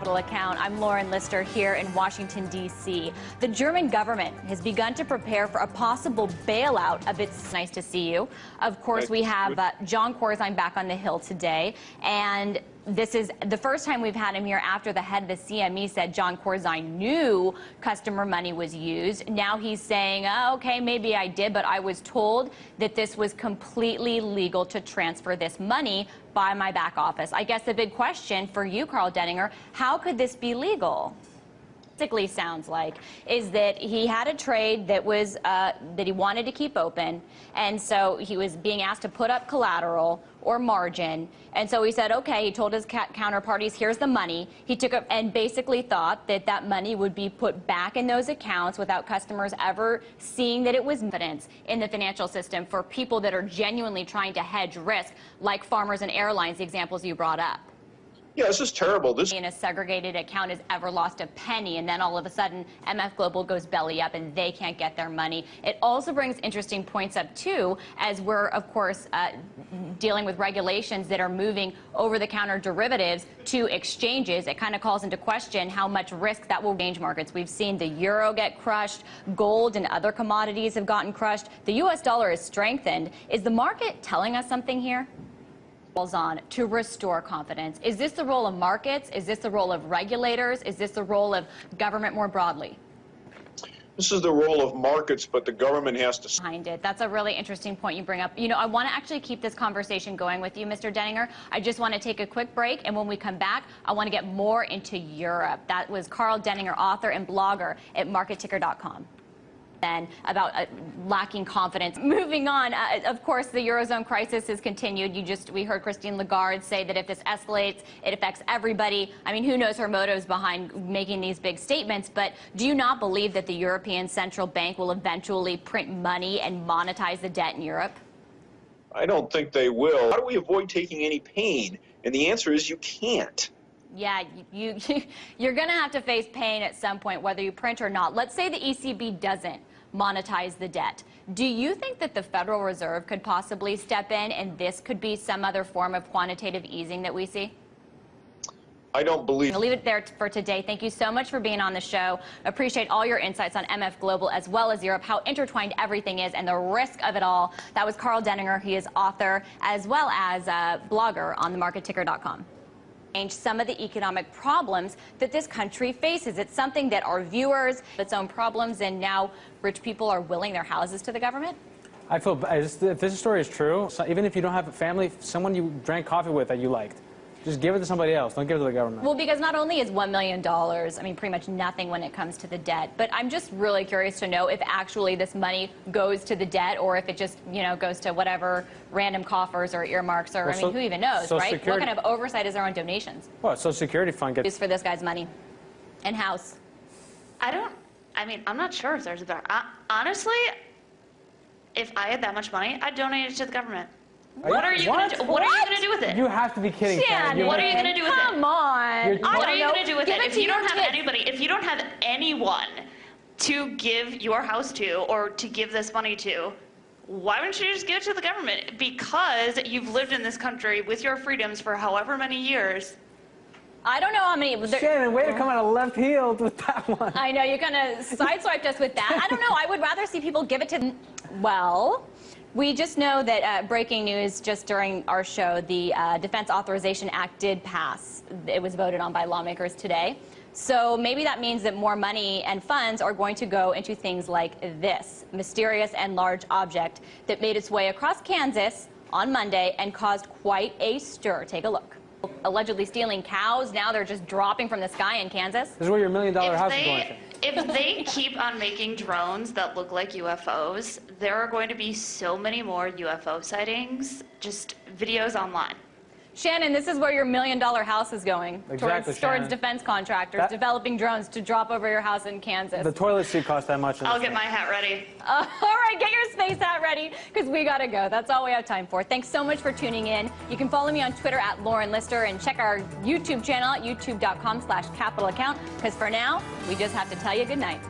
Capital Account. I'm Lauren Lyster here in Washington, D.C. The German government has begun to prepare for a possible bailout of its... Nice to see you. Of course, we have Jon Corzine back on the Hill today, and this is the first time we've had him here after the head of the CME said Jon Corzine knew customer money was used. Now he's saying, oh, okay, maybe I did, but I was told that this was completely legal to transfer this money by my back office. I guess the big question for you, Karl Denninger, how could this be legal? Basically sounds like is that he had a trade that was that he wanted to keep open, and so he was being asked to put up collateral or margin, and so he said, okay, he told his counterparties, here's the money. He took up and basically thought that that money would be put back in those accounts without customers ever seeing that it was confidence in the financial system for people that are genuinely trying to hedge risk, like farmers and airlines, the examples you brought up. Yeah, this is terrible. This in a segregated account has ever lost a penny, and then all of a sudden MF Global goes belly up and they can't get their money. It also brings interesting points up too, as we're of course dealing with regulations that are moving over-the-counter derivatives to exchanges. It kind of calls into question how much risk that will exchange markets. We've seen the euro get crushed, gold and other commodities have gotten crushed. The U.S. dollar is strengthened. Is the market telling us something here? On to restore confidence. Is this the role of markets? Is this the role of regulators? Is this the role of government more broadly? This is the role of markets, but the government has to... Behind it. That's a really interesting point you bring up. You know, I want to actually keep this conversation going with you, Mr. Denninger. I just want to take a quick break, and when we come back, I want to get more into Europe. That was Karl Denninger, author and blogger at marketticker.com. Then about lacking confidence. Moving on, of course, the Eurozone crisis has continued. We heard Christine Lagarde say that if this escalates, it affects everybody. I mean, who knows her motives behind making these big statements, but do you not believe that the European Central Bank will eventually print money and monetize the debt in Europe? I don't think they will. How do we avoid taking any pain? And the answer is you can't. Yeah, you're going to have to face pain at some point, whether you print or not. Let's say the ECB doesn't monetize the debt. Do you think that the Federal Reserve could possibly step in and this could be some other form of quantitative easing that we see? I don't believe... I'll leave it there for today. Thank you so much for being on the show. Appreciate all your insights on MF Global as well as Europe, how intertwined everything is and the risk of it all. That was Karl Denninger. He is author as well as a blogger on themarketticker.com. Some of the economic problems that this country faces. It's something that our viewers, its own problems, and now rich people are willing their houses to the government. I feel, if this story is true, so even if you don't have a family, someone you drank coffee with that you liked, just give it to somebody else. Don't give it to the government. Well, because not only is $1 million, I mean, pretty much nothing when it comes to the debt, but I'm just really curious to know if actually this money goes to the debt or if it just, you know, goes to whatever random coffers or earmarks or, I mean, who even knows, right? What kind of oversight is there on donations? Well, Social Security fund gets... Used for this guy's money and house. I'm not sure if there's a better... Honestly, if I had that much money, I'd donate it to the government. What are you going to do with it? You have to be kidding. Shannon, what are you going to do with it? Come on. What are you going to do with it? If you don't have anybody, if you don't have anyone to give your house to or to give this money to, why wouldn't you just give it to the government? Because you've lived in this country with your freedoms for however many years. I don't know how many... Shannon, way to come out of left field with that one. I know, you're going to sideswiped us with that. I don't know. I would rather see people give it to... Well... We just know that breaking news just during our show, the Defense Authorization Act did pass. It was voted on by lawmakers today. So maybe that means that more money and funds are going to go into things like this mysterious and large object that made its way across Kansas on Monday and caused quite a stir. Take a look. Allegedly stealing cows. Now they're just dropping from the sky in Kansas. This is where your $1 million house is going to. If they keep on making drones that look like UFOs, there are going to be so many more UFO sightings, just videos online. Shannon, this is where your $1 million house is going. Exactly, towards defense contractors developing drones to drop over your house in Kansas. The toilet seat costs that much. I'll get my hat ready. All right, get your space hat ready, because we got to go. That's all we have time for. Thanks so much for tuning in. You can follow me on Twitter at Lauren Lyster and check our YouTube channel at youtube.com/capitalaccount, because for now, we just have to tell you good night.